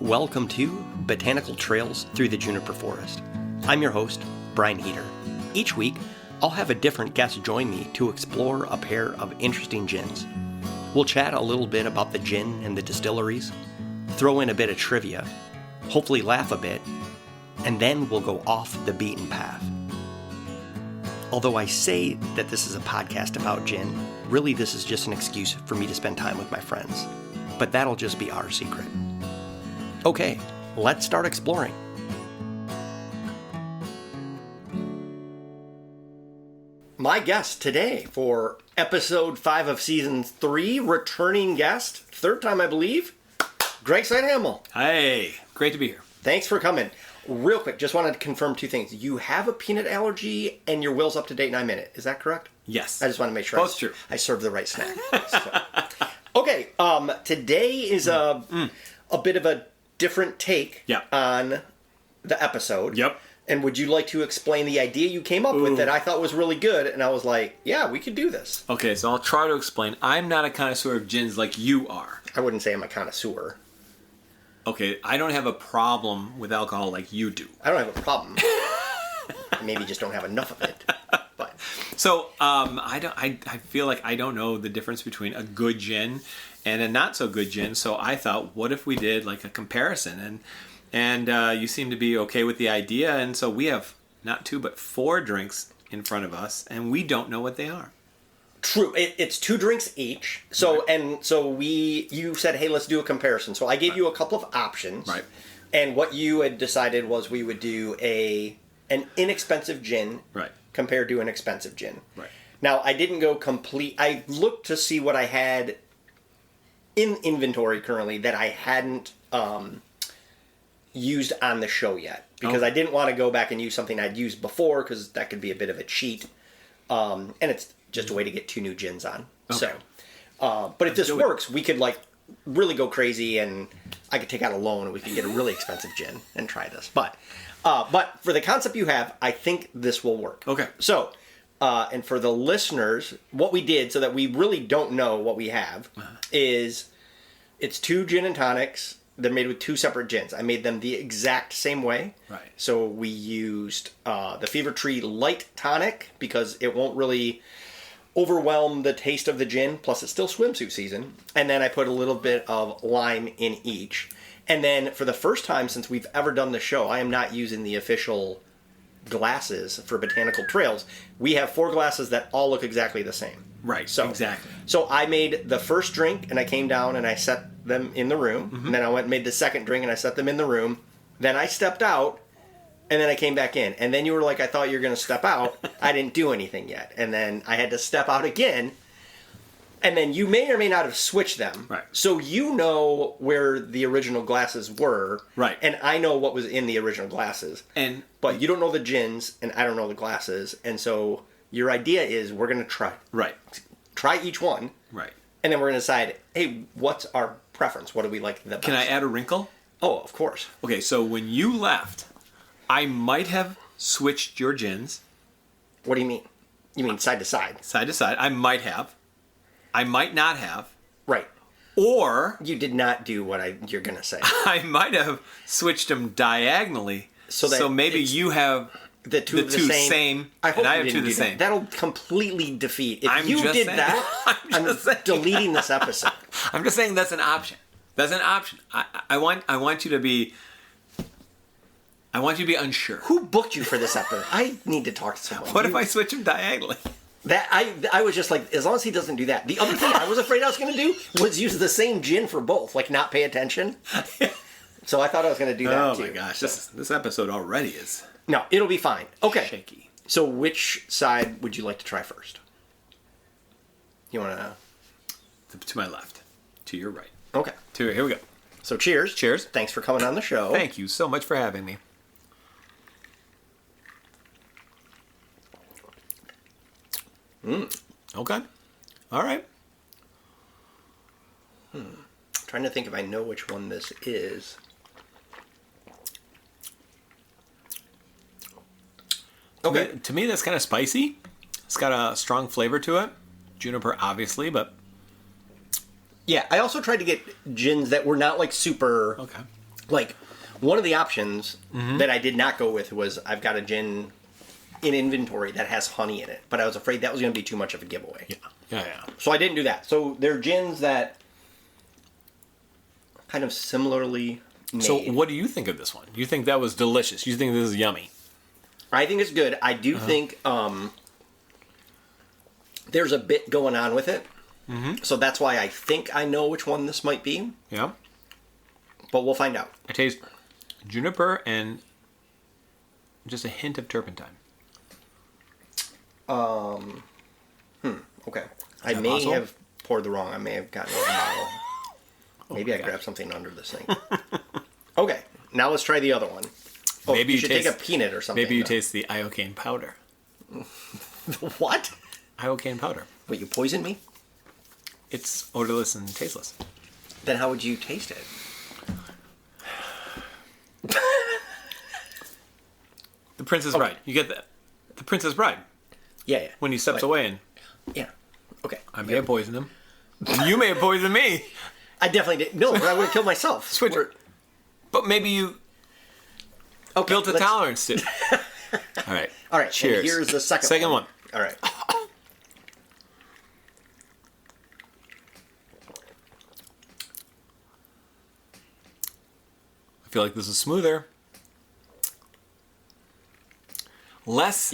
Welcome to Botanical Trails Through the Juniper Forest. I'm your host, Brian Heater. Each week, I'll have a different guest join me to explore a pair of interesting gins. We'll chat a little bit about the gin and the distilleries, throw in a bit of trivia, hopefully laugh a bit, and then we'll go off the beaten path. Although I say that this is a podcast about gin, really this is just an excuse for me to spend time with my friends. But that'll just be our secret. Okay, let's start exploring. My guest today for episode 5 of season 3, returning guest, third time I believe, Greg Ceithaml. Hey, great to be here. Thanks for coming. Real quick, just wanted to confirm 2 things. You have a peanut allergy and your will's up to date in a minute. Is that correct? Yes. I just want to make sure Both true. I serve the right snack. Okay, today is a bit of a different take on the episode. Yep. And would you like to explain the idea you came up with that I thought was really good? And I was like, yeah, we could do this. Okay, so I'll try to explain. I'm not a connoisseur of gins like you are. I wouldn't say I'm a connoisseur. Okay, I don't have a problem with alcohol like you do. I don't have a problem. Maybe just don't have enough of it. But so I feel like I don't know the difference between a good gin and a not so good gin. So I thought, what if we did like a comparison? And you seem to be okay with the idea. And so we have not 2 but 4 drinks in front of us, and we don't know what they are. True. It's 2 drinks each. So right. And so you said, hey, let's do a comparison. So I gave you a couple of options. Right. And what you had decided was we would do an inexpensive gin compared to an expensive gin. Right. Now, I didn't go complete. I looked to see what I had in inventory currently that I hadn't used on the show yet. Because I didn't want to go back and use something I'd used before, because that could be a bit of a cheat. And it's just a way to get 2 new gins on. Okay. So, but if this works, we could like really go crazy, and I could take out a loan, and we could get a really expensive gin and try this. But for the concept you have, I think this will work. Okay. So, and for the listeners, what we did, so that we really don't know what we have, is it's 2 gin and tonics. They're made with 2 separate gins. I made them the exact same way. Right. So we used the Fever Tree Light Tonic because it won't really overwhelm the taste of the gin. Plus, it's still swimsuit season. And then I put a little bit of lime in each. And then for the first time since we've ever done the show, I am not using the official glasses for Botanical Trails. We have 4 glasses that all look exactly the same. Right, so, exactly. So I made the first drink, and I came down and I set them in the room. Mm-hmm. And then I went and made the second drink, and I set them in the room. Then I stepped out, and then I came back in. And then you were like, I thought you were going to step out. I didn't do anything yet. And then I had to step out again. And then you may or may not have switched them. Right. So you know where the original glasses were. Right. And I know what was in the original glasses. But you don't know the gins, and I don't know the glasses. And so your idea is we're going to try. Right. Try each one. Right. And then we're going to decide, hey, what's our preference? What do we like the best? Can I add a wrinkle? Oh, of course. Okay, so when you left, I might have switched your gins. What do you mean? You mean side to side? Side to side. I might have. I might not have. Right. Or you did not do what you're going to say. I might have switched them diagonally. So maybe you have the two same. I hope and I have 2 the same. That'll completely defeat. If you did that, I'm deleting this episode. I'm just saying that's an option. That's an option. I want you to be. I want you to be unsure. Who booked you for this episode? I need to talk to someone. What if I switch them diagonally? That I was just like, as long as he doesn't do that. The other thing I was afraid I was going to do was use the same gin for both, like not pay attention. So I thought I was going to do that too. Oh my gosh, this episode already is. No, it'll be fine. Okay. Shaky. So which side would you like to try first? You want to? To my left. To your right. Okay. Here we go. So cheers. Cheers. Thanks for coming on the show. Thank you so much for having me. Okay. All right. Trying to think if I know which one this is. Okay. To me, that's kind of spicy. It's got a strong flavor to it. Juniper, obviously, but... Yeah, I also tried to get gins that were not like super Like, one of the options that I did not go with was I've got a gin in inventory that has honey in it, but I was afraid that was going to be too much of a giveaway. Yeah. So I didn't do that. So they're gins that kind of similarly made. So what do you think of this one? You think that was delicious? You think this is yummy? I think it's good. I do think there's a bit going on with it. So that's why I think I know which one this might be. Yeah. But we'll find out. I taste juniper and just a hint of turpentine. Okay. I may possible? have poured the wrong. I may have gotten a bottle. Maybe I grabbed something under this thing. Okay. Now let's try the other one. Oh, Maybe you you should taste- take a peanut or something. Maybe you taste the iocane powder. What? Iocane powder. Wait, you poisoned me? It's odorless and tasteless. Then how would you taste it? The Princess Bride. You get that? The Princess Bride. Yeah. When he steps Like- away and Yeah. Okay. I may have poisoned him. You may have poisoned me. I definitely did. No, but I would have killed myself. Switch. But maybe you built a tolerance to. All right. All right. Cheers. And here's the second one. All right. I feel like this is smoother. Less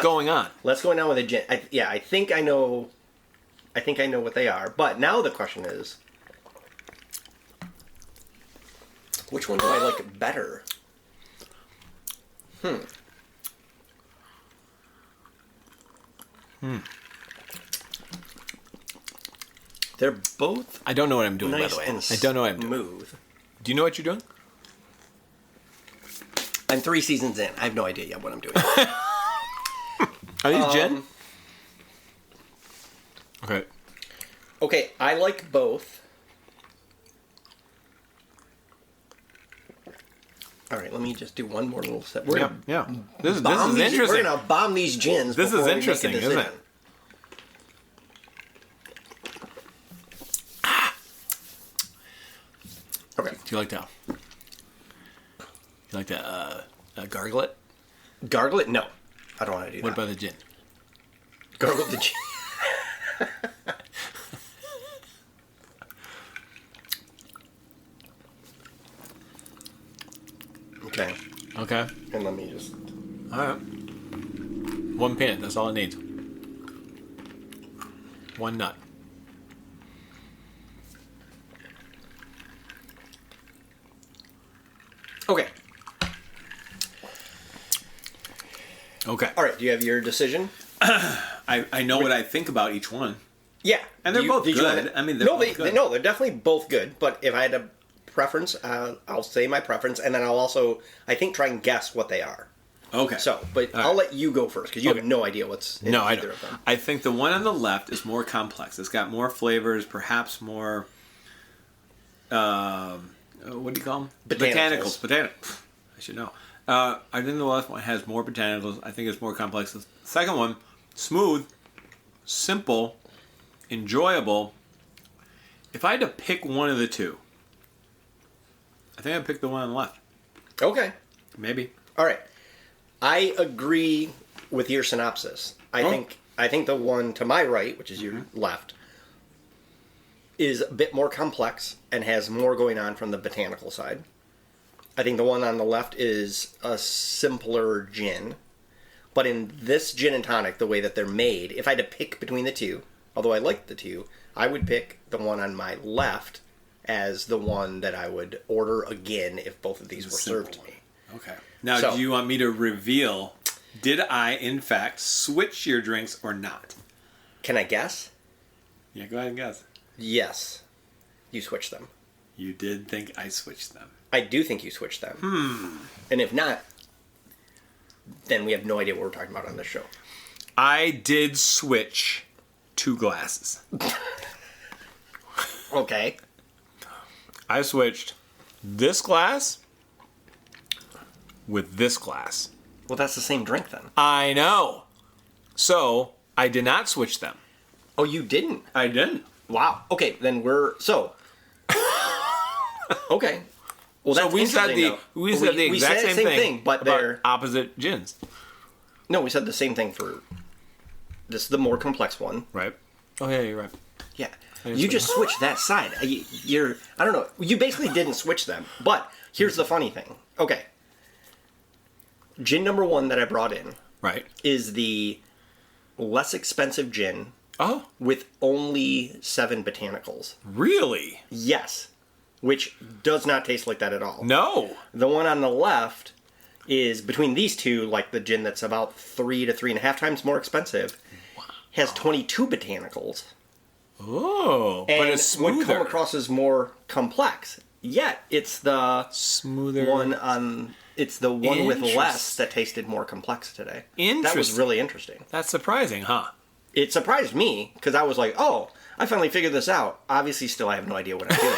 going on. Let's go now with a gin. I think I know. I think I know what they are. But now the question is, which one do I like better? They're both I don't know what I'm doing, by nice the way. and I don't know what I'm doing. smooth. Do you know what you're doing? I'm 3 seasons in. I have no idea yet what I'm doing. Are these gin? Okay. Okay, I like both. All right, let me just do one more little sip. We're gonna Yeah. This is bomb these- interesting. We're gonna bomb these gins. This is before we make a interesting, isn't decision. it? Okay, Do you like that? You like that gargle it? gargle it? No, I don't want to do What that. about the gin? Gargle the gin. Okay, Okay. and let me just. All right. One peanut. That's all it needs. One nut. Okay. Okay. All right. Do you have your decision? I know what I think about each one. Yeah, And they're both did you good. wanna- I mean, they're no, both good. no, they're definitely both good. But if I had a preference, I'll say my preference, and then I'll also, I think, try and guess what they are. Okay. So, but All I'll right. let you go first because you Okay. have no idea what's in No, I either don't. of them. I think the one on the left is more complex. It's got more flavors, perhaps more. What do you call them? Botanicals. Botanicals. I should know. I think the last one has more botanicals. I think it's more complex. The second one, smooth, simple, enjoyable. If I had to pick one of the two, I think I'd pick the one on the left. Okay. Maybe. All right. I agree with your synopsis. I think the one to my right, which is your left, is a bit more complex and has more going on from the botanical side. I think the one on the left is a simpler gin. But in this gin and tonic, the way that they're made, if I had to pick between the two, although I like the two, I would pick the one on my left as the one that I would order again if both of these were served to me. Okay. Now, So- do you want me to reveal, did I, in fact, switch your drinks or not? Can I guess? Yeah, go ahead and guess. Yes. You switched them. You did think I switched them. I do think you switched them. And if not, then we have no idea what we're talking about on this show. I did switch 2 glasses. Okay. I switched this glass with this glass. Well, that's the same drink then. I know. So, I did not switch them. Oh, you didn't? I didn't. Wow. Okay, then we're... So... Okay. Well, So that's we said interesting, the though. said the exact said same thing, but about they're opposite gins. no. We said the same thing for this is the more complex one. Right. Oh yeah, you're right. Yeah, didn't you switch. just switched that side. You're I don't know. You basically didn't switch them. But here's the funny thing. Okay, gin number 1 that I brought in Right. is the less expensive gin Oh, with only 7 botanicals. really? Yes, which does not taste like that at all. No. The one on the left is between these two, like the gin that's about 3 to 3.5 times more expensive, has 22 botanicals. Oh, And but it's would smoother. come across as more complex. Yet it's the Smoother one on. It's the one with less Interest- that tasted more complex today. That was Interesting. really interesting. That's surprising, huh? It surprised me because I was like, "Oh, I finally figured this out." Obviously, still I have no idea what I'm doing.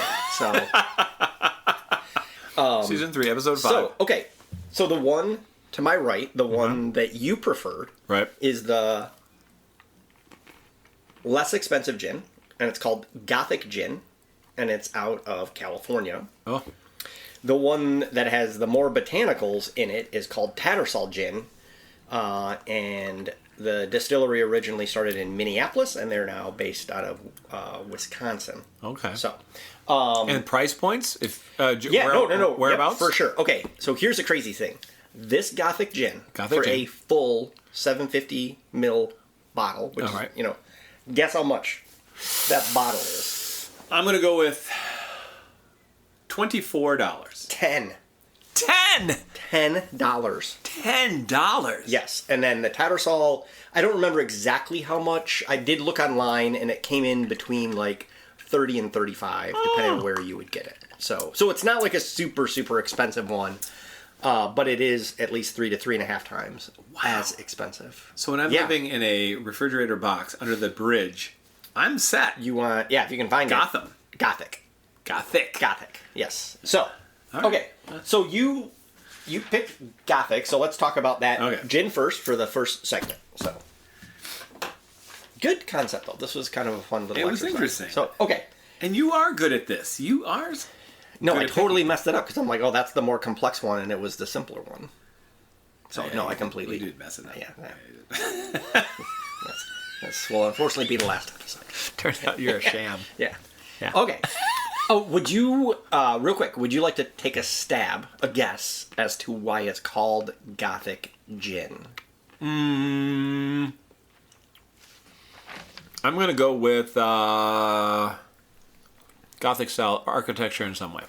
So, Season 3, episode 5. so okay. So the one to my right, the one that you preferred, Right. is the less expensive gin, and it's called Gothic Gin, and it's out of California. Oh. The one that has the more botanicals in it is called Tattersall Gin, and the distillery originally started in Minneapolis, and they're now based out of Wisconsin. Okay. So, And price points? If yeah, no. Whereabouts? Yep, for sure. Okay, so here's the crazy thing. This Gothic Gin, Gothic for gin. a full 750 ml bottle, which All right. is, guess how much that bottle is? I'm going to go with $24. 10. 10 $10. $10. Yes, and then the Tattersall, I don't remember exactly how much. I did look online, and it came in between like 30 and 35, depending on where you would get it. So it's not like a super, super expensive one, but it is at least 3 to 3.5 times as expensive. So when I'm Yeah. living in a refrigerator box under the bridge, I'm set. You want, if you can find Gotham. it. Gothic. Gothic. Yes. So, right. okay. So you picked Gothic, so let's talk about that Okay. gin first for the first segment. So, good concept though. This was kind of a fun little It was exercise. interesting. So, okay. And you are good at this. You are. No, good I at totally messed it up because I'm like, oh, that's the more complex one, and it was the simpler one. So, Yeah, no, I you completely... did mess it up. Yeah. That's will unfortunately be the last episode. Turns out you're a sham. Yeah. Yeah. Okay. Oh, would you, real quick, would you like to take a guess as to why it's called Gothic Gin? I'm going to go with Gothic style architecture in some way.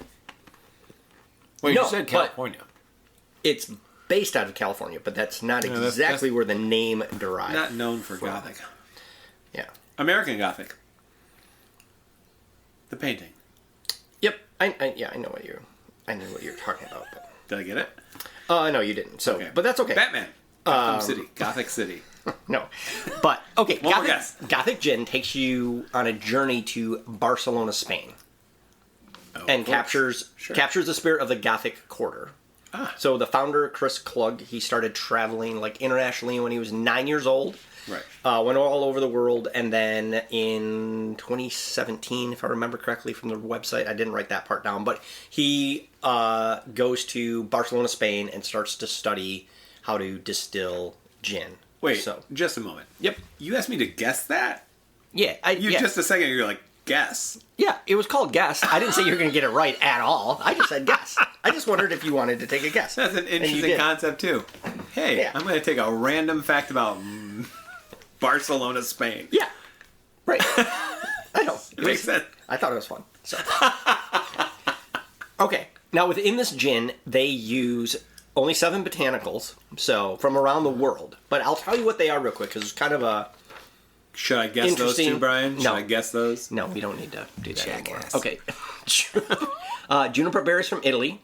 Well, you No, said but- California. It's based out of California, but that's not that's- exactly where the name derived. Not known for Gothic. Yeah. American Gothic. The painting. Yep. I know what you're talking about. But... Did I get it? no, you didn't. So, Okay. but that's okay. Batman. Gotham City. Gothic City. No. But, okay. One more guess. Gothic Gin takes you on a journey to Barcelona, Spain. Oh, And of course. captures the spirit of the Gothic quarter. Ah. So the founder, Chris Klug, he started traveling like internationally when he was 9 years old. Right. Went all over the world, and then in 2017, if I remember correctly from the website, I didn't write that part down, but he goes to Barcelona, Spain, and starts to study how to distill gin. Wait, So, just a moment. yep. You asked me to guess that? Yeah. Just a second, you're like, guess. Yeah, it was called guess. I didn't say you were going to get it right at all. I just said guess. I just wondered if you wanted to take a guess. That's an And you interesting did. concept, too. Hey, Yeah. I'm going to take a random fact about Barcelona, Spain. Yeah. Right. I know. It makes sense. I thought it was fun. So. Okay. Now, within this gin, they use only 7 botanicals, so from around the world. But I'll tell you what they are real quick, because it's kind of a... Should I guess those Interesting. two, Brian? Should No. I guess those? No, we don't need to do that anymore. Jackass. Okay. Juniper berries from Italy.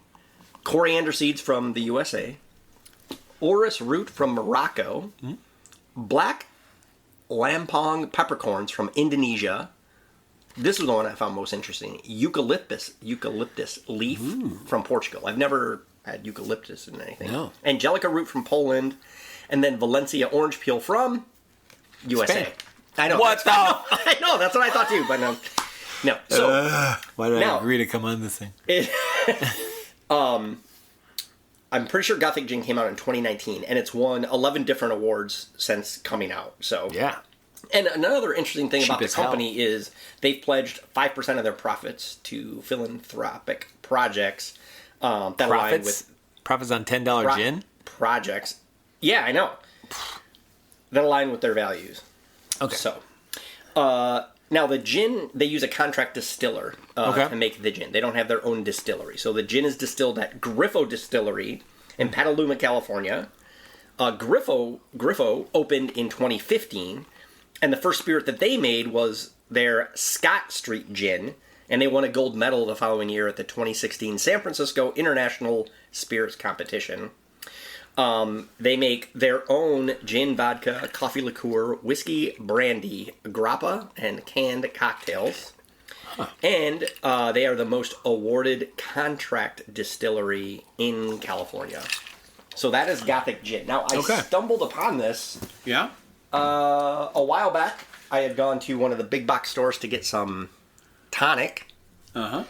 Coriander seeds from the USA. Orris root from Morocco. Black lampong peppercorns from Indonesia. This is the one I found most interesting. Eucalyptus leaf from Portugal. I've never had eucalyptus in anything. No. Angelica root from Poland. And then Valencia orange peel from USA. Spain. I know. What the? I know, that's what I thought too, but no. No. So Why did Now- I agree to come on this thing? I'm pretty sure Gothic Gin came out in 2019, and it's won 11 different awards since coming out. So Yeah. And another interesting thing about the as hell. company is they've pledged 5% of their profits to philanthropic projects that align with Profits on $10 gin? projects. Yeah, I know. That align with their values. Okay. So, now the gin, they use a contract distiller to make the gin. They don't have their own distillery. So the gin is distilled at Griffo Distillery in Petaluma, California. Griffo opened in 2015, and the first spirit that they made was their Scott Street Gin, and they won a gold medal the following year at the 2016 San Francisco International Spirits Competition. They make their own gin, vodka, coffee liqueur, whiskey, brandy, grappa, and canned cocktails. Huh. And they are the most awarded contract distillery in California. So that is Gothic Gin. Now, I stumbled upon this Yeah? a while back. I had gone to one of the big box stores to get some tonic. Uh-huh.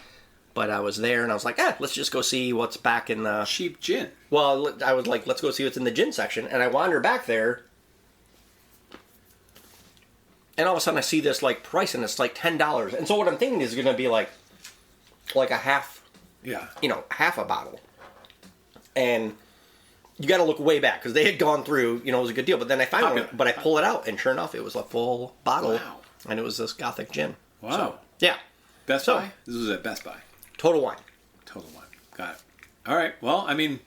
But I was there, and I was like, let's just go see what's back in the... Cheap gin. Well, I was like, let's go see what's in the gin section. And I wander back there, and all of a sudden I see this, like, price, and it's like $10. And so what I'm thinking is going to be like a half, half a bottle. And you got to look way back, because they had gone through, it was a good deal. But then I find one, but I pull it out, and sure enough, it was a full bottle. Wow. And it was this Gothic Gin. Wow. So, yeah. Best Buy? This was at Best Buy. Total Wine. Total Wine. Got it. All right. Well, I mean,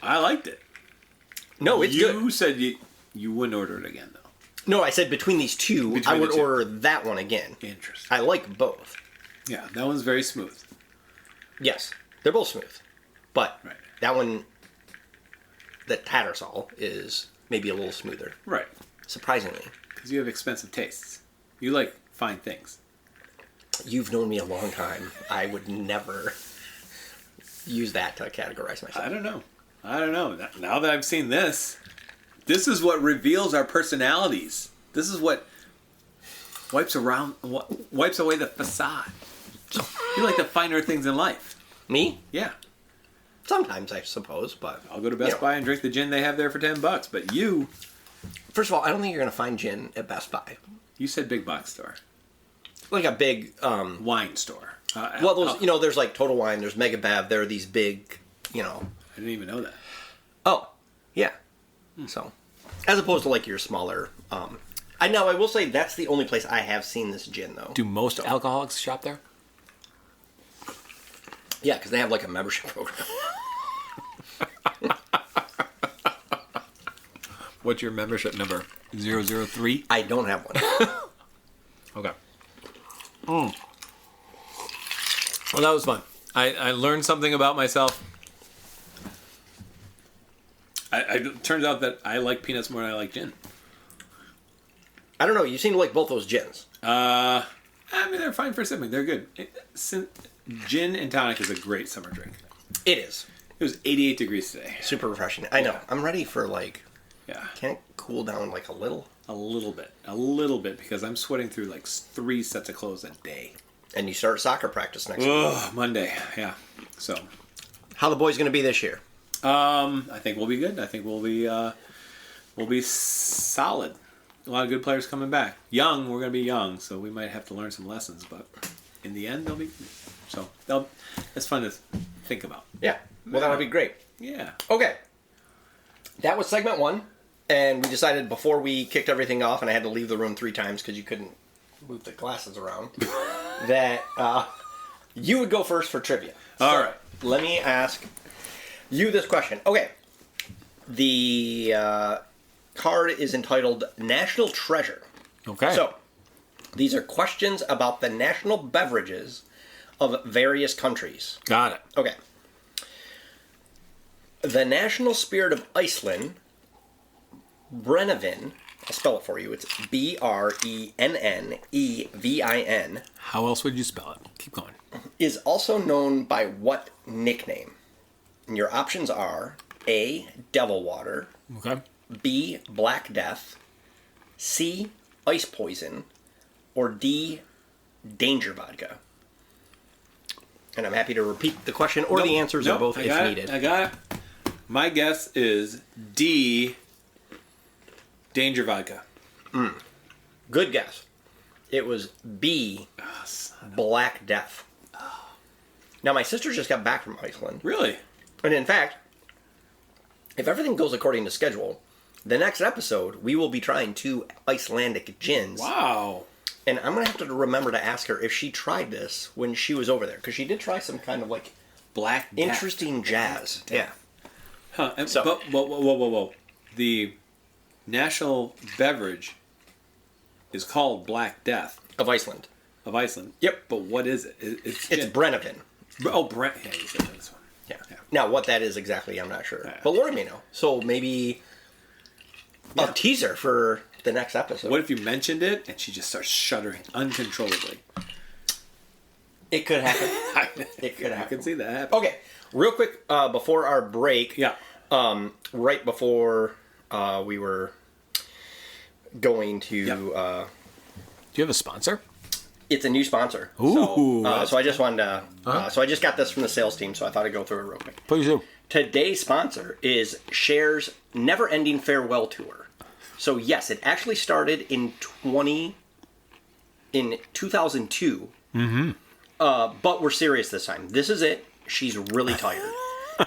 I liked it. No, it's good. You said you wouldn't order it again, though. No, I said between these two, I would order that one again. Interesting. I like both. Yeah, that one's very smooth. Yes, they're both smooth. But Right. that one, the Tattersall, is maybe a little smoother. Right. Surprisingly. Because you have expensive tastes. You like fine things. You've known me a long time. I would never use that to categorize myself. I don't know. Now that I've seen this is what reveals our personalities. This is what wipes away the facade. You like the finer things in life. Me? Yeah. Sometimes, I suppose, but... I'll go to Best Buy and drink the gin they have there for $10. But you... First of all, I don't think you're going to find gin at Best Buy. You said big box store. Like a big... wine store. There's like Total Wine, there's Mega Bev, there are these big, I didn't even know that. Oh, yeah. So, as opposed to like your smaller... I will say that's the only place I have seen this gin, though. Do most alcoholics shop there? Yeah, because they have like a membership program. What's your membership number? 003? I don't have one. Okay. Well, that was fun. I learned something about myself. It turns out that I like peanuts more than I like gin. I don't know. You seem to like both those gins. I mean, they're fine for sipping. They're good. Gin and tonic is a great summer drink. It is. It was 88 degrees today. Super refreshing. I know. Yeah. I'm ready for Yeah. Can it cool down like a little? A little bit, because I'm sweating through like 3 sets of clothes a day. And you start soccer practice next week. Oh, Monday, yeah. So, how the boys going to be this year? I think we'll be good. I think we'll be solid. A lot of good players coming back. Young, we're going to be young, so we might have to learn some lessons, but in the end, they'll be good. So, it's fun to think about. Yeah. Well, that'll be great. Yeah. Okay. That was segment 1. And we decided before we kicked everything off, and I had to leave the room 3 times because you couldn't move the glasses around, that you would go first for trivia. All right. Let me ask you this question. Okay. The card is entitled National Treasure. Okay. So, these are questions about the national beverages of various countries. Got it. Okay. The national spirit of Iceland... Brennivin, I'll spell it for you. It's Brennevin. How else would you spell it? Keep going. Is also known by what nickname? And your options are A, Devil Water, Okay. B, Black Death, C, Ice Poison, or D, Danger Vodka. And I'm happy to repeat the question or the answers or both if needed. I got it. My guess is D, Danger Vodka. Good guess. It was B, Black Death. Now, my sister just got back from Iceland. Really? And in fact, if everything goes according to schedule, the next episode, we will be trying 2 Icelandic gins. Wow. And I'm going to have to remember to ask her if she tried this when she was over there. Because she did try some kind of, like, Black Death. interesting jazz. Yeah. Huh. So- But, whoa. The national beverage is called Black Death Of Iceland. of Iceland. Yep. But what is it? It's It's gin. Brennivin. Oh, Brent. Yeah, you said this one. Yeah. Yeah. Now, what that is exactly, I'm not sure. Yeah. But Lori may know. So maybe a teaser for the next episode. What if you mentioned it and she just starts shuddering uncontrollably? It could happen. It could I happen. can see that happen. Okay. Real quick, before our break. Yeah. Right before we were going to... Yep. Do you have a sponsor? It's a new sponsor. Ooh, so I just wanted to... so I just got this from the sales team, so I thought I'd go through it real quick. Please do. Today's sponsor is Cher's Never Ending Farewell Tour. So yes, it actually started in 2002. Mm-hmm. But we're serious this time. This is it. She's really tired.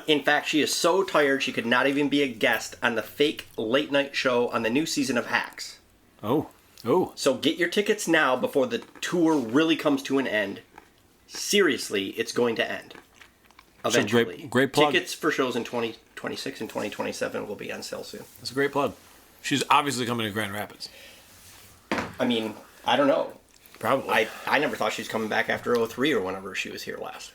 In fact, she is so tired she could not even be a guest on the fake late night show on the new season of Hacks. Oh. So get your tickets now before the tour really comes to an end. Seriously, it's going to end. Eventually. Great plug. Tickets for shows in 2026 and 2027 will be on sale soon. That's a great plug. She's obviously coming to Grand Rapids. I mean, I don't know. Probably. I never thought she was coming back after 03 or whenever she was here last.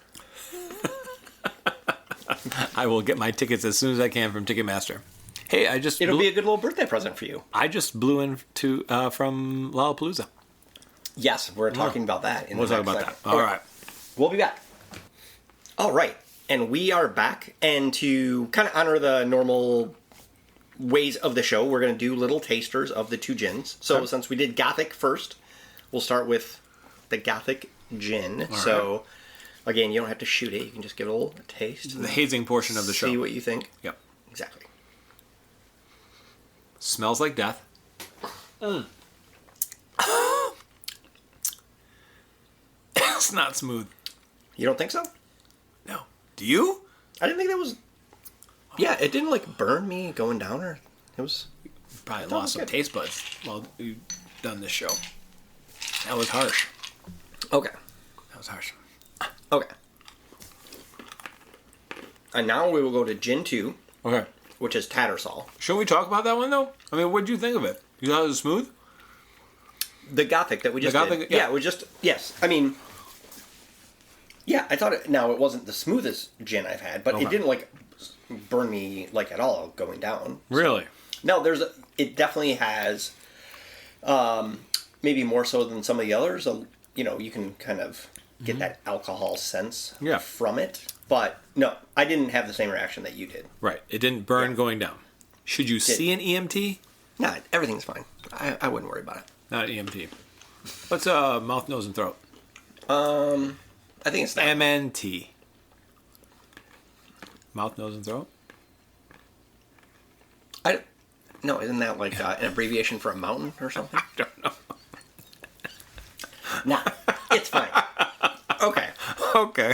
I will get my tickets as soon as I can from Ticketmaster. Hey, It'll be a good little birthday present for you. I just blew in to from Lalapalooza. Yes, we're talking about that. We'll talk about that. All right. We'll be back. All right. And we are back. And to kind of honor the normal ways of the show, we're going to do little tasters of the 2 gins. So since we did Gothic first, we'll start with the Gothic gin. So again, you don't have to shoot it. You can just give it a little taste. The hazing portion of the show. See what you think. Yep. Exactly. Smells like death. It's not smooth. You don't think so? No. Do you? I didn't think that was... Yeah, it didn't like burn me going down or... It was... Probably No, lost some good. taste buds while you've done this show. That was harsh. Okay. That was harsh. Okay. And now we will go to Gin 2, Okay. which is Tattersall. Shouldn't we talk about that one, though? I mean, what did you think of it? You thought it was smooth? The Gothic that we just Gothic, did. yeah. Yeah, we just... Yes. I mean... Yeah, I thought it... Now, it wasn't the smoothest gin I've had, but Okay. it didn't, like, burn me, like, at all going down. Really? No, there's... It definitely has... maybe more so than some of the others. You know, you can kind of get that alcohol sense from it. But, no, I didn't have the same reaction that you did. Right. It didn't burn going down. Should you see an EMT? No, everything's fine. I wouldn't worry about it. Not EMT. What's mouth, nose, and throat? I think it's that. MNT. Mouth, nose, and throat? No, isn't that like an abbreviation for a mountain or something? I don't know. Nah, it's fine. Okay. Okay.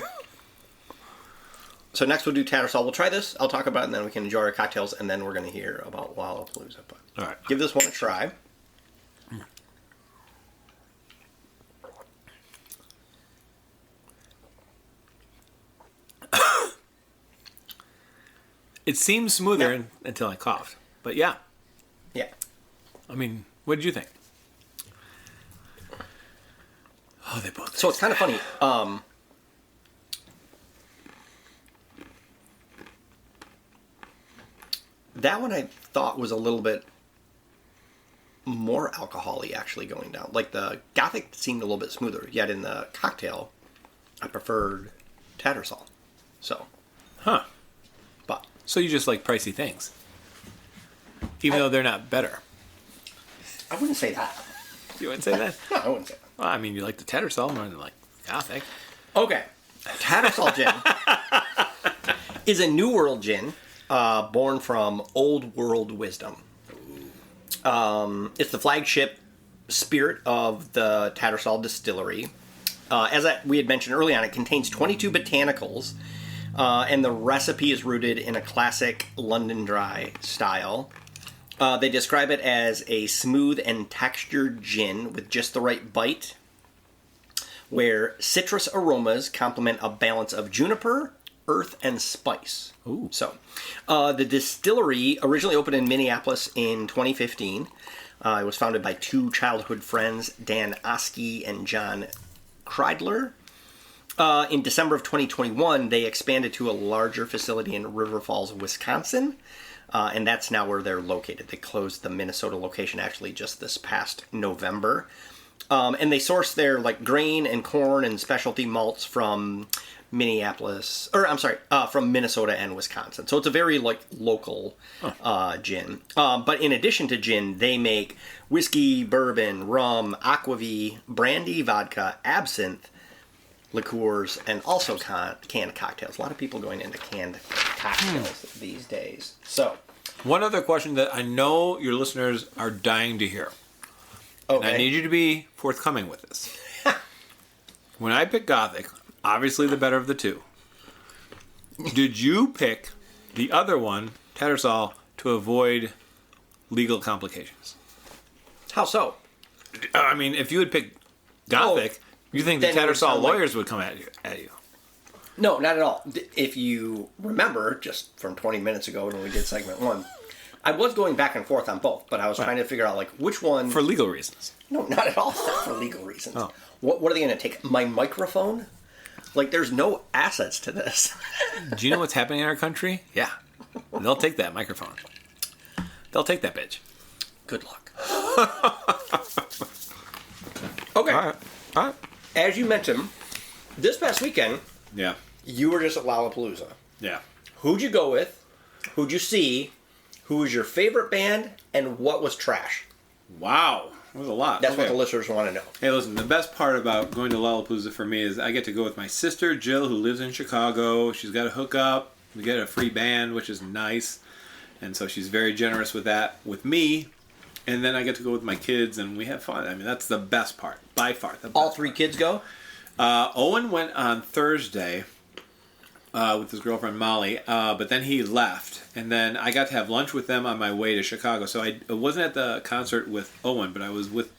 So next we'll do Tattersall. We'll try this. I'll talk about it, and then we can enjoy our cocktails, and then we're going to hear about Lalapalooza. But All right. give this one a try. It seemed smoother until I coughed. But yeah. Yeah. I mean, what did you think? Oh, they both. So it's kind of funny. That one I thought was a little bit more alcohol-y actually going down. Like the Gothic seemed a little bit smoother, yet in the cocktail, I preferred Tattersall. So, Huh. but So you just like pricey things, even though they're not better. I wouldn't say that. You wouldn't say that? No, I wouldn't say that. Well, I mean, you like the Tattersall more than like Gothic. Okay, Tattersall Gin is a New World gin born from Old World wisdom. It's the flagship spirit of the Tattersall Distillery. We had mentioned early on, it contains 22 botanicals, and the recipe is rooted in a classic London Dry style. They describe it as a smooth and textured gin with just the right bite, where citrus aromas complement a balance of juniper, earth, and spice. Ooh. So, the distillery originally opened in Minneapolis in 2015. It was founded by two childhood friends, Dan Oskey and John Kreidler. In December of 2021, they expanded to a larger facility in River Falls, Wisconsin, and that's now where they're located. They closed the Minnesota location actually just this past November. And they source their grain and corn and specialty malts from from Minnesota and Wisconsin. So it's a very local gin. But in addition to gin, they make whiskey, bourbon, rum, aquavit, brandy, vodka, absinthe, liqueurs, and also canned cocktails. A lot of people going into canned cocktails these days. So, one other question that I know your listeners are dying to hear. Okay. And I need you to be forthcoming with this. When I pick Gothic, obviously the better of the two, did you pick the other one, Tattersall, to avoid legal complications? How so? I mean, if you had picked Gothic, you think the Tattersall lawyers would come at you. No, not at all. If you remember, just from 20 minutes ago when we did segment 1, I was going back and forth on both, but I was trying to figure out which one. For legal reasons. No, not at all. Not for legal reasons. Oh. What are they going to take? My microphone? There's no assets to this. Do you know what's happening in our country? Yeah. They'll take that microphone. They'll take that bitch. Good luck. Okay. All right. As you mentioned, this past weekend, Yeah. you were just at Lalapalooza. Yeah. Who'd you go with? Who'd you see? Who was your favorite band? And what was trash? Wow. That was a lot. That's what the listeners want to know. Hey, listen, the best part about going to Lalapalooza for me is I get to go with my sister, Jill, who lives in Chicago. She's got a hookup. We get a free band, which is nice. And so she's very generous with that with me. And then I get to go with my kids, and we have fun. I mean, that's the best part, by far. All three kids go? Owen went on Thursday with his girlfriend Molly, but then he left. And then I got to have lunch with them on my way to Chicago. So I wasn't at the concert with Owen, but I was with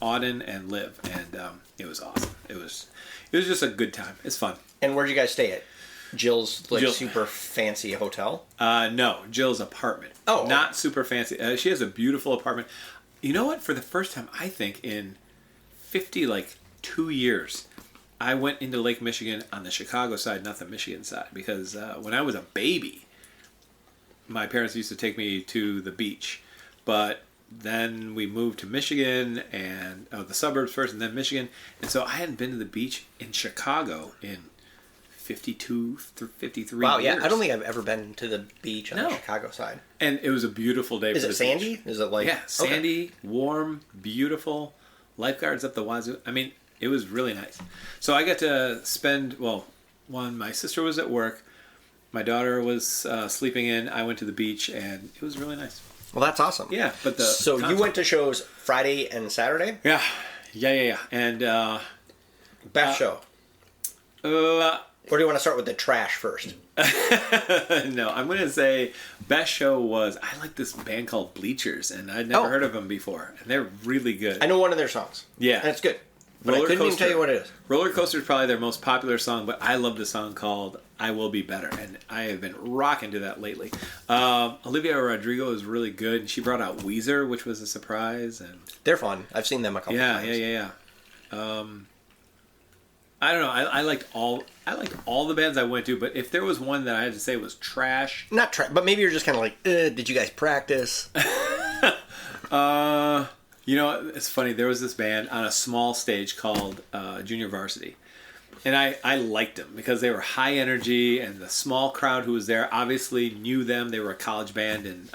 Auden and Liv, and it was awesome. It was just a good time. It's fun. And where'd you guys stay at? Jill's super fancy hotel? No, Jill's apartment. Oh, okay. Not super fancy. She has a beautiful apartment. You know what? For the first time, I think in 2 years, I went into Lake Michigan on the Chicago side, not the Michigan side, because when I was a baby, my parents used to take me to the beach, but then we moved to Michigan and the suburbs first, and then Michigan, and so I hadn't been to the beach in Chicago in 52, 53 wow, years. yeah. I don't think I've ever been to the beach on the Chicago side. And it was a beautiful day. Is it sandy? Is it Yeah, sandy, warm, beautiful, lifeguards up the wazoo. I mean, it was really nice. So I got to spend, my sister was at work, my daughter was sleeping in, I went to the beach, and it was really nice. Well, that's awesome. Yeah, but you went to shows Friday and Saturday? Yeah. And best show? Or do you want to start with the trash first? No, I'm going to say best show was, I like this band called Bleachers, and I'd never heard of them before, and they're really good. I know one of their songs. Yeah. And it's good. But I couldn't even tell you what it is. Roller Coaster is probably their most popular song, but I love the song called I Will Be Better, and I have been rocking to that lately. Olivia Rodrigo is really good, and she brought out Weezer, which was a surprise. And they're fun. I've seen them a couple times. Yeah. I don't know. I liked all the bands I went to, but if there was one that I had to say was trash, not trash, but maybe you're just kind of like, did you guys practice? It's funny. There was this band on a small stage called Junior Varsity, and I liked them because they were high energy, and the small crowd who was there obviously knew them. They were a college band in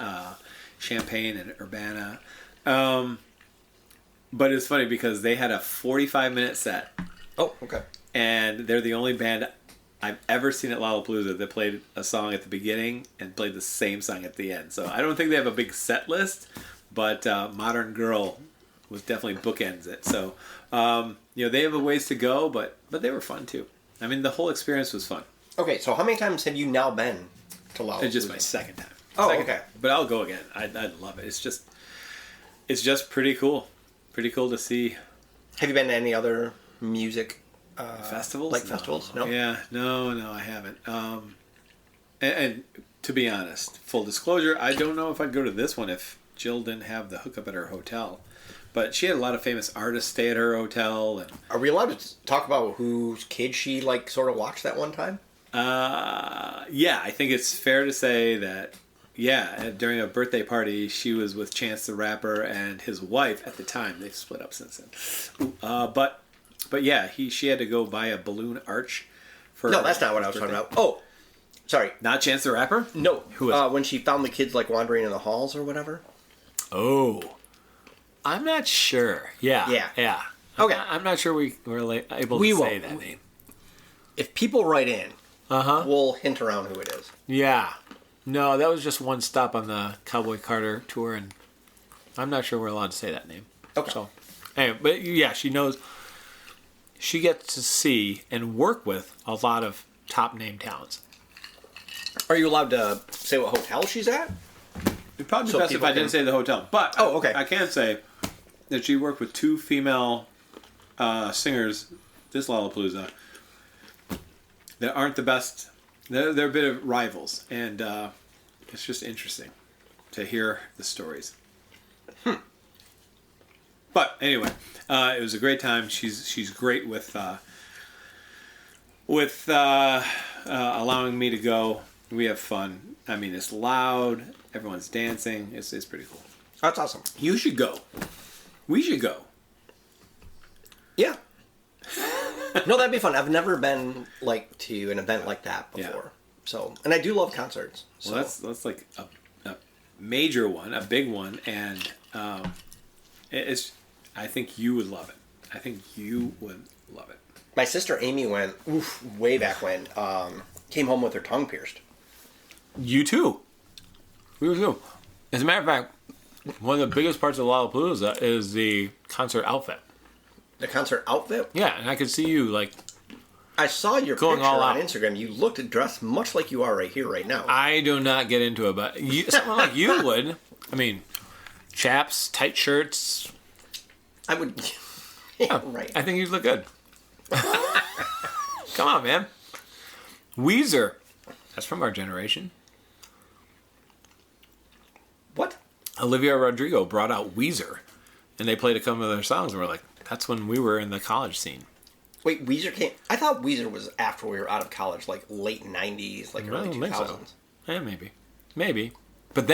Champaign and Urbana, but it's funny because they had a 45-minute set. Oh, okay. And they're the only band I've ever seen at Lalapalooza that played a song at the beginning and played the same song at the end. So I don't think they have a big set list, but Modern Girl was definitely bookends it. So, they have a ways to go, but they were fun too. I mean, the whole experience was fun. Okay, so how many times have you now been to Lalapalooza? It's just my second time. Okay. Time. But I'll go again. I love it. It's just pretty cool. Pretty cool to see. Have you been to any other music festivals? Like festivals? No. Yeah, no, I haven't. And to be honest, full disclosure, I don't know if I'd go to this one if Jill didn't have the hookup at her hotel. But she had a lot of famous artists stay at her hotel. And are we allowed to talk about whose kid she sort of watched that one time? Yeah, I think it's fair to say that. Yeah, during a birthday party, she was with Chance the Rapper and his wife at the time. They've split up since then. But yeah, she had to go buy a balloon arch for. No, that's not what I was talking about. Oh, sorry, not Chance the Rapper. No, who was when she found the kids wandering in the halls or whatever. Oh, I'm not sure. Yeah. Okay, I'm not sure we were able to say that name. If people write in, we'll hint around who it is. Yeah. No, that was just one stop on the Cowboy Carter tour, and I'm not sure we're allowed to say that name. Okay. So, anyway, but yeah, she knows. She gets to see and work with a lot of top name talents. Are you allowed to say what hotel she's at? It'd probably be best if I didn't say the hotel. But okay. I can say that she worked with two female singers this Lollapalooza that aren't the best. They're a bit of rivals, and it's just interesting to hear the stories. But anyway, it was a great time. She's great with allowing me to go. We have fun. I mean, it's loud. Everyone's dancing. It's pretty cool. That's awesome. You should go. We should go. Yeah. No, that'd be fun. I've never been to an event like that before. Yeah. So, and I do love concerts. So. Well, that's like a major one, a big one, and it's. I think you would love it. I think you would love it. My sister Amy went way back when. Came home with her tongue pierced. You too. We too. As a matter of fact, one of the biggest parts of Lollapalooza is the concert outfit. The concert outfit? Yeah, and I could see you I saw your picture on Instagram. You looked dressed much like you are right here, right now. I do not get into it, but someone like you would. I mean, chaps, tight shirts. I would. Yeah, right. I think you'd look good. Come on, man. Weezer. That's from our generation. What? Olivia Rodrigo brought out Weezer, and they played a couple of their songs, and we're like, that's when we were in the college scene. Wait, Weezer came... I thought Weezer was after we were out of college, late 90s, early 2000s. So. Yeah, maybe. But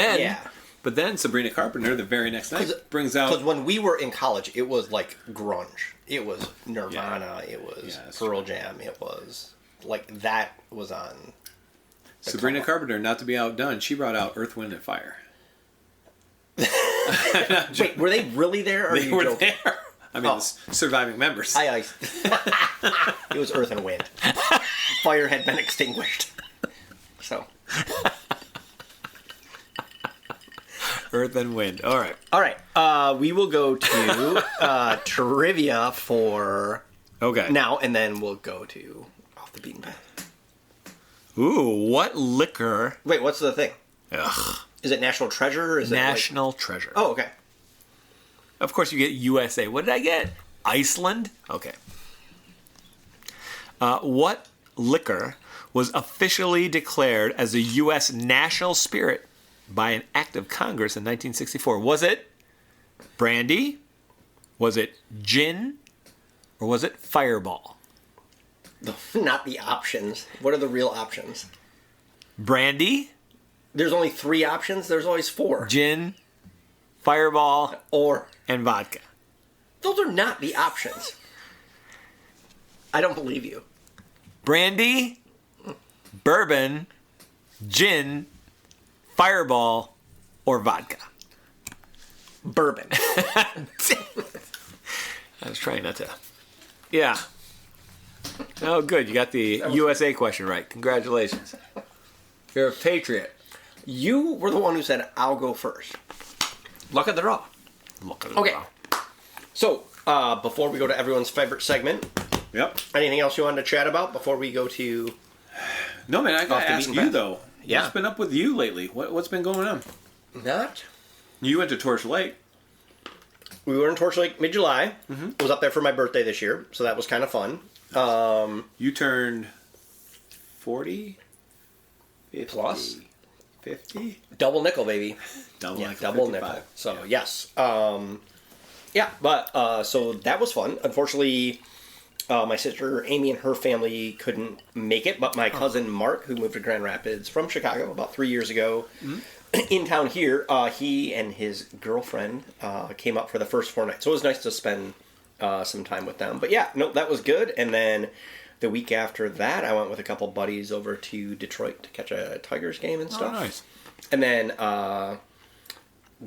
then Sabrina Carpenter, the very next night, brings out... Because when we were in college, it was grunge. It was Nirvana, it was Pearl Jam, it was... that was on... Sabrina Carpenter, not to be outdone, she brought out Earth, Wind, and Fire. Wait, were they really there? Or they were joking? There. I mean, the surviving members. It was Earth and Wind. Fire had been extinguished. So. Earth and Wind. All right. All right. We will go to trivia for now, and then we'll go to Off the Beaten Path. Ooh, what liquor? Wait, what's the thing? Ugh. Is it National Treasure? Or is National Treasure. Oh, okay. Of course, you get USA. What did I get? Iceland? Okay. What liquor was officially declared as a U.S. national spirit by an act of Congress in 1964? Was it brandy? Was it gin? Or was it Fireball? Not the options. What are the real options? Brandy? There's only 3 options. There's always 4. Gin, Fireball, and vodka. Those are not the options. I don't believe you. Brandy, bourbon, gin, Fireball, or vodka. Bourbon. I was trying not to. Yeah. Oh, good. You got the USA question right. Congratulations. You're a patriot. You were the one who said, I'll go first. Luck of the draw. Look at it. Okay. So, before we go to everyone's favorite segment, Yep. anything else you wanted to chat about before we go to... No, man, I got Off to the ask beaten you, path. though. Yeah. What's been up with you lately? What's been going on? Not... You went to Torch Lake. We were in Torch Lake mid-July. I was up there for my birthday this year, so that was kind of fun. You turned 40? 50? Plus? 50? Double nickel, baby. Double nickel. Double 55. nickel. So, yes. So that was fun. Unfortunately, my sister Amy and her family couldn't make it, but my cousin Mark, who moved to Grand Rapids from Chicago about 3 years ago, in town here, he and his girlfriend came up for the first 4 nights. So it was nice to spend some time with them. But yeah, no, that was good. And then the week after that, I went with a couple buddies over to Detroit to catch a Tigers game and stuff. Oh, nice. And then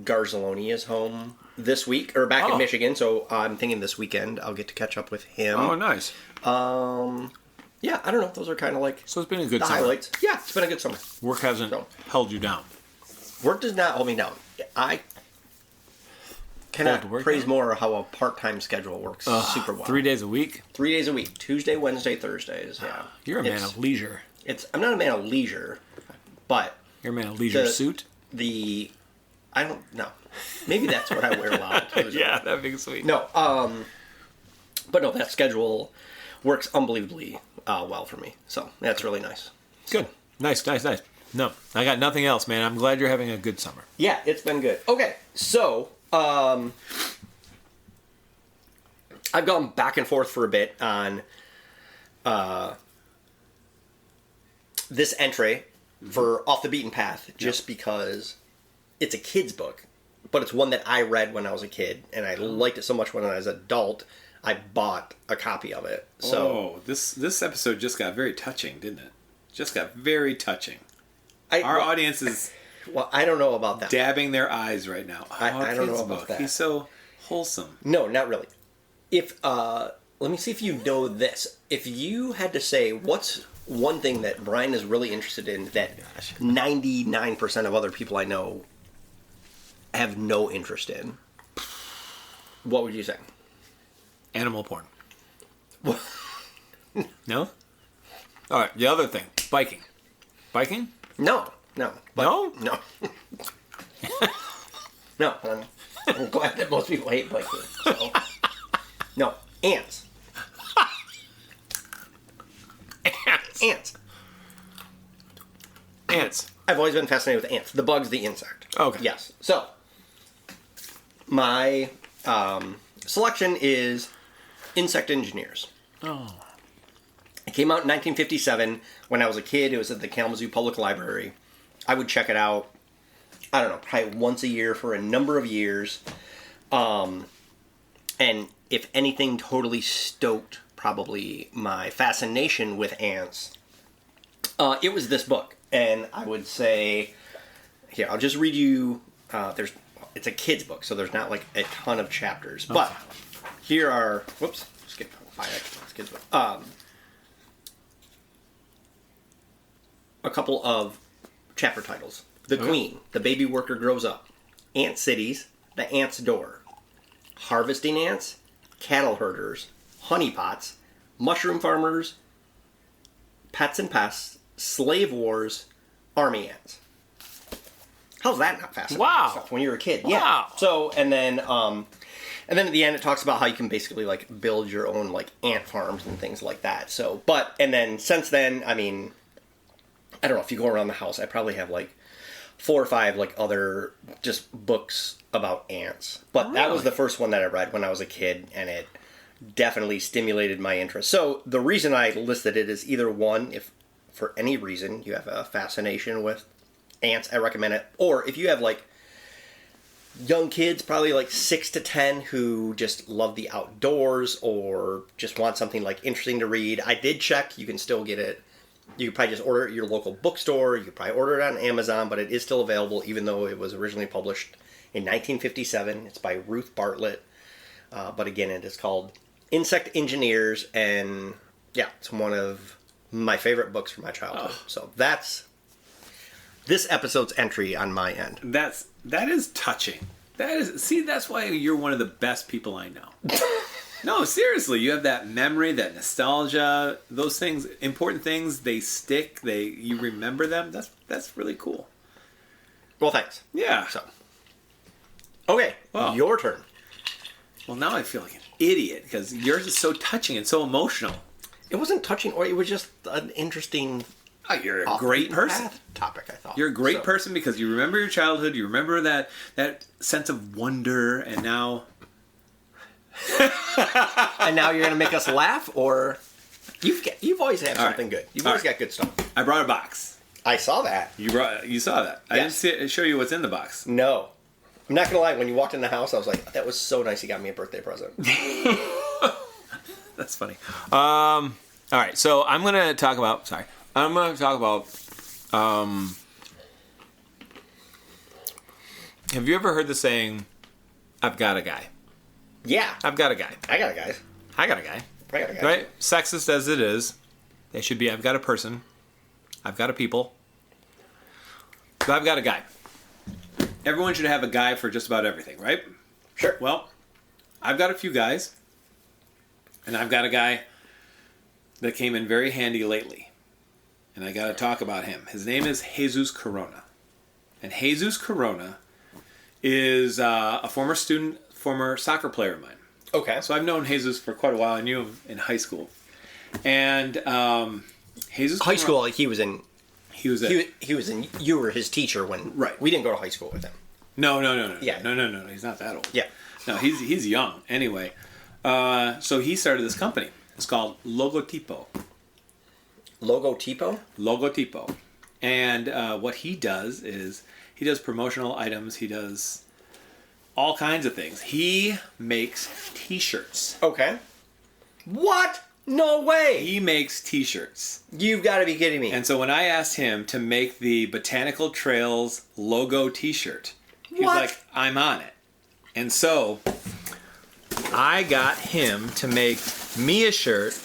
Garzaloni is home this week, or back in Michigan, so I'm thinking this weekend I'll get to catch up with him. Oh, nice. Yeah, I don't know. Those are kind of like So it's been a good the summer. highlights. Yeah, it's been a good summer. Work hasn't held you down. Work does not hold me down. I cannot Hold work praise down? more how a part-time schedule works super well. 3 days a week? 3 days a week. Tuesday, Wednesday, Thursdays. Yeah. You're a man of leisure. I'm not a man of leisure, but You're a man of leisure suit? I don't know. Maybe that's what I wear a lot. Yeah, that'd be sweet. No, but no, that schedule works unbelievably well for me. So that's really nice. Good. Nice. No, I got nothing else, man. I'm glad you're having a good summer. Yeah, it's been good. Okay, so I've gone back and forth for a bit on this entry for Off the Beaten Path, just because it's a kid's book, but it's one that I read when I was a kid, and I liked it so much when I was an adult, I bought a copy of it. So this episode just got very touching, didn't it? Just got very touching. Our audience is I don't know about that. dabbing their eyes right now. I don't know about that. He's so wholesome. No, not really. If let me see if you know this. If you had to say what's one thing that Brian is really interested in that 99% of other people I know have no interest in, what would you say? Animal porn. No? All right, the other thing. Biking. Biking? No. No? No. No. I'm glad that most people hate biking. So. No. Ants. Ants. I've always been fascinated with ants. The bug's the insect. Okay. Yes. So, my selection is Insect Engineers. Oh. It came out in 1957. When I was a kid, it was at the Kalamazoo Public Library. I would check it out, I don't know, probably once a year for a number of years. And if anything totally stoked probably my fascination with ants, it was this book. And I would say, here, I'll just read you, it's a kid's book, so there's not like a ton of chapters. Okay. But here are, skip 5 it's kid's book. A couple of chapter titles. The Queen, The Baby Worker Grows Up. Ant Cities, The Ant's Door. Harvesting Ants, Cattle Herders, Honeypots, Mushroom Farmers, Pets and Pests, Slave Wars, Army Ants. How's that not fascinating? Wow. Stuff when you're a kid. Wow. Yeah. So, and then at the end it talks about how you can basically like build your own like ant farms and things like that. So, and then since then, I mean, I don't know, if you go around the house, I probably have like 4 or 5 like other just books about ants. But that was the first one that I read when I was a kid, and it definitely stimulated my interest. So the reason I listed it is either one, if for any reason you have a fascination with ants, I recommend it. Or if you have like young kids, probably like 6 to 10, who just love the outdoors or just want something like interesting to read, I did check, you can still get it. You could probably just order it at your local bookstore. You could probably order it on Amazon, but it is still available, even though it was originally published in 1957. It's by Ruth Bartlett. But again, it is called Insect Engineers, and Yeah, it's one of my favorite books from my childhood. So that's this episode's entry on my end. That is touching. That's why you're one of the best people I know. No, seriously, you have that memory, that nostalgia, those things, important things, they stick, you remember them. That's really cool. Well, thanks. Yeah. So, okay, your turn. Well, now I feel like an idiot because yours is so touching and so emotional. It wasn't touching, or it was just an interesting. Oh, you're a great person. Topic, I thought. You're a great person because you remember your childhood. You remember that sense of wonder, and now. And now you're gonna make us laugh, or you've always had something good. You've always got good stuff. I brought a box. I saw that. You saw that. Yes. I didn't show you what's in the box. No, I'm not gonna lie. When you walked in the house, I was like, "That was so nice. You got me a birthday present." That's funny. All right, so I'm gonna talk about. Have you ever heard the saying, "I've got a guy"? Yeah, I've got a guy. I got a guy. I got a guy. I got a guy. Right? Sexist as it is, they should be. I've got a person. I've got a people. So I've got a guy. Everyone should have a guy for just about everything, right? Sure. Well, I've got a few guys, and I've got a guy that came in very handy lately, and I got to talk about him. His name is Jesus Corona, and Jesus Corona is a former soccer player of mine. Okay. So I've known Jesus for quite a while. I knew him in high school, and Jesus. High school, he was in. He was in. You were his teacher when. Right. We didn't go to high school with him. No. Yeah. No. He's not that old. Yeah. No, he's young. Anyway, so he started this company. It's called Logotipo. Logotipo. And what he does is he does promotional items. He does all kinds of things. He makes T-shirts. Okay. What? No way. He makes T-shirts. You've got to be kidding me. And so when I asked him to make the Botanical Trails logo T-shirt, he was like, I'm on it. And so I got him to make me a shirt.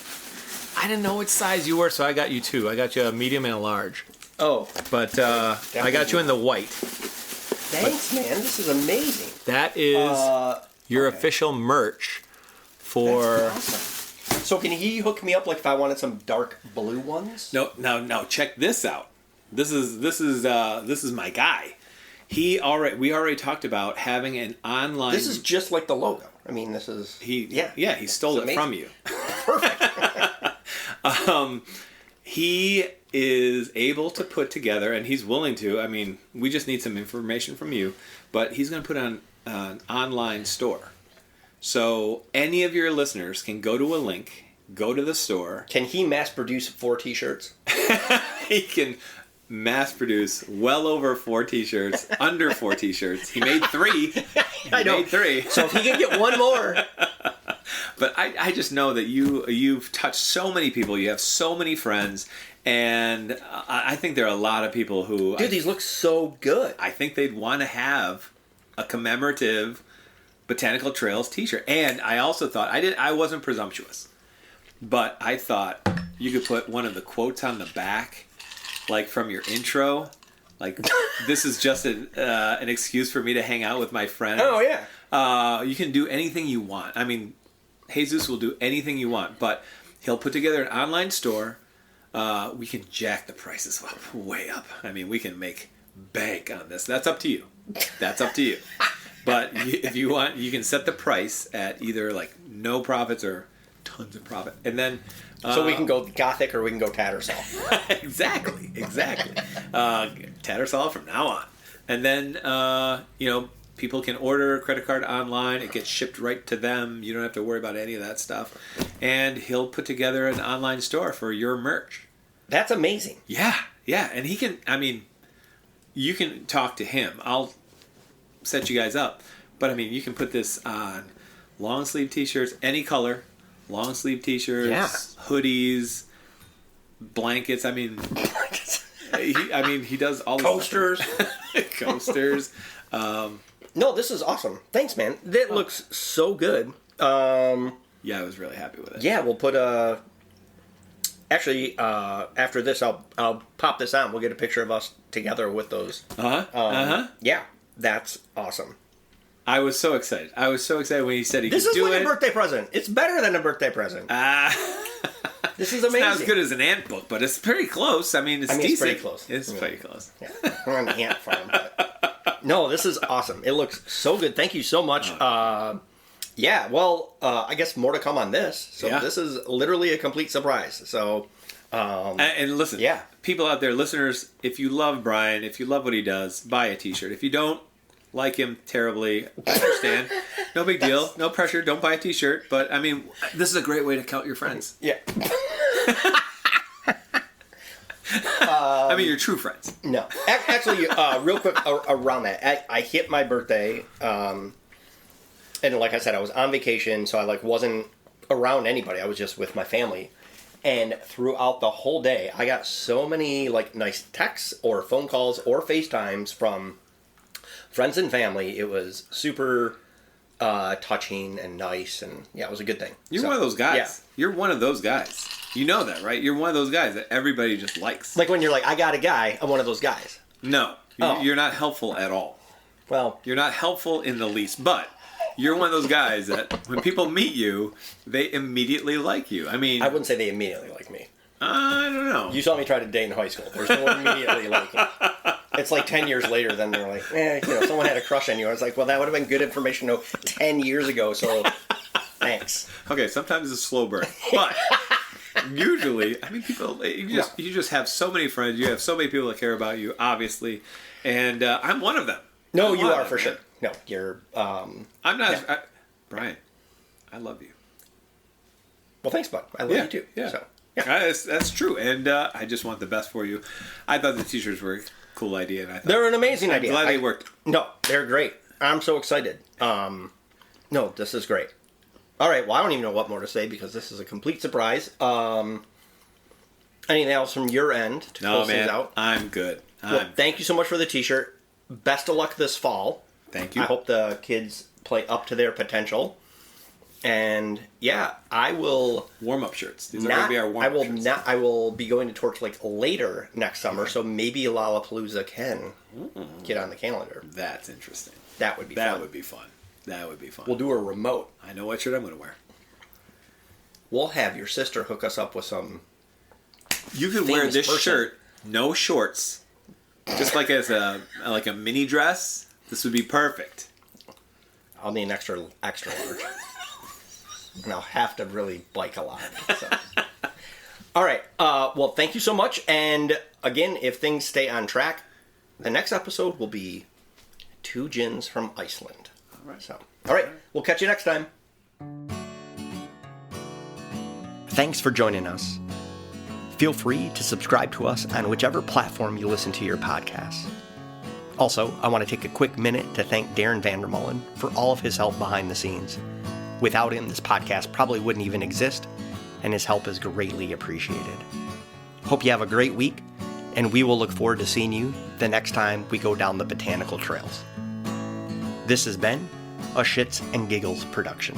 I didn't know which size you were, so I got you two. I got you a medium and a large. Oh. But I got you in the white. Thanks, man. This is amazing. That is your official merch for... That's awesome. So can he hook me up like if I wanted some dark blue ones? No. Check this out. This is my guy. We already talked about having an online. This is just like the logo. I mean, this is he stole it from you. Perfect. He is able to put together, and he's willing to. I mean, we just need some information from you, but he's going to put on an online store. So any of your listeners can go to a link, go to the store. Can he mass produce 4 T-shirts? He can mass produce well over 4 T-shirts, under 4 T-shirts. He made 3. I know. Made 3. So if he can get one more. But I just know that you've touched so many people. You have so many friends. And I think there are a lot of people who... Dude, these look so good. I think they'd want to have a commemorative Botanical Trails T-shirt. And I also thought... I wasn't presumptuous. But I thought you could put one of the quotes on the back, like from your intro. Like, this is just an excuse for me to hang out with my friends. Oh, yeah. You can do anything you want. I mean, Jesus will do anything you want. But he'll put together an online store. We can jack the prices up, way up. I mean, we can make bank on this. That's up to you. But if you want, you can set the price at either like no profits or tons of profit. And then... so we can go Gothic or we can go Tattersall. Exactly. Tattersall from now on. And then, people can order a credit card online. It gets shipped right to them. You don't have to worry about any of that stuff. And he'll put together an online store for your merch. That's amazing. Yeah. And he can, you can talk to him. I'll set you guys up. But, you can put this on long sleeve T-shirts, any color, long sleeve T-shirts, hoodies, blankets. He does all this coasters. Coasters. No, this is awesome. Thanks, man. That looks so good. Yeah, I was really happy with it. Yeah, we'll put Actually, after this, I'll pop this on. We'll get a picture of us together with those. Yeah, that's awesome. I was so excited. When he said he could do it. This is like a birthday present. It's better than a birthday present. This is amazing. It's not as good as an ant book, but it's pretty close. I mean, it's decent. It's pretty close. It's pretty close. Yeah. We're on the ant farm. But... No, this is awesome. It looks so good. Thank you so much. Yeah, well, I guess more to come on this. So this is literally a complete surprise. So, and listen, people out there, listeners, if you love Brian, if you love what he does, buy a T-shirt. If you don't like him terribly, I understand. No big deal. No pressure. Don't buy a T-shirt. But I mean, this is a great way to count your friends. Yeah. I mean, your true friends. No, actually, real quick around that, I hit my birthday. And like I said, I was on vacation, so I wasn't around anybody. I was just with my family. And throughout the whole day, I got so many nice texts or phone calls or FaceTimes from friends and family. It was super touching and nice, and it was a good thing. You're one of those guys. Yeah. You're one of those guys. You know that, right? You're one of those guys that everybody just likes. Like when you're like, I got a guy, I'm one of those guys. No, you're not helpful at all. Well, you're not helpful in the least, but... You're one of those guys that when people meet you, they immediately like you. I mean... I wouldn't say they immediately like me. I don't know. You saw me try to date in high school. There's no one immediately like me. It's 10 years later, then they're like, someone had a crush on you. I was like, well, that would have been good information to know 10 years ago, so thanks. Okay, sometimes it's a slow burn. But usually, I mean, people, you just have so many friends. You have so many people that care about you, obviously. And I'm one of them. No, you are for sure. No, you're... I'm not... Yeah. Brian, I love you. Well, thanks, bud. I love you, too. Yeah. So, that's true. And I just want the best for you. I thought the T-shirts were a cool idea. And I thought, they're an amazing idea. I'm glad they worked. No, they're great. I'm so excited. No, this is great. All right, well, I don't even know what more to say because this is a complete surprise. Anything else from your end to close things out? I'm good. Thank you so much for the T-shirt. Best of luck this fall. Thank you. I hope the kids play up to their potential. And I will... Warm-up shirts. These are going to be our warm-up shirts. I will be going to Torch Lake later next summer, so maybe Lalapalooza can get on the calendar. That's interesting. That would be fun. That would be fun. That would be fun. We'll do a remote. I know what shirt I'm going to wear. We'll have your sister hook us up with some... You could wear this shirt, no shorts, just like as a mini dress. This would be perfect. I'll need an extra large. And I'll have to really bike a lot. So. All right. Well, thank you so much. And again, if things stay on track, the next episode will be 2 gins from Iceland. All right. We'll catch you next time. Thanks for joining us. Feel free to subscribe to us on whichever platform you listen to your podcasts. Also, I want to take a quick minute to thank Darin VanderMolen for all of his help behind the scenes. Without him, this podcast probably wouldn't even exist, and his help is greatly appreciated. Hope you have a great week, and we will look forward to seeing you the next time we go down the botanical trails. This has been a Shits and Giggles production.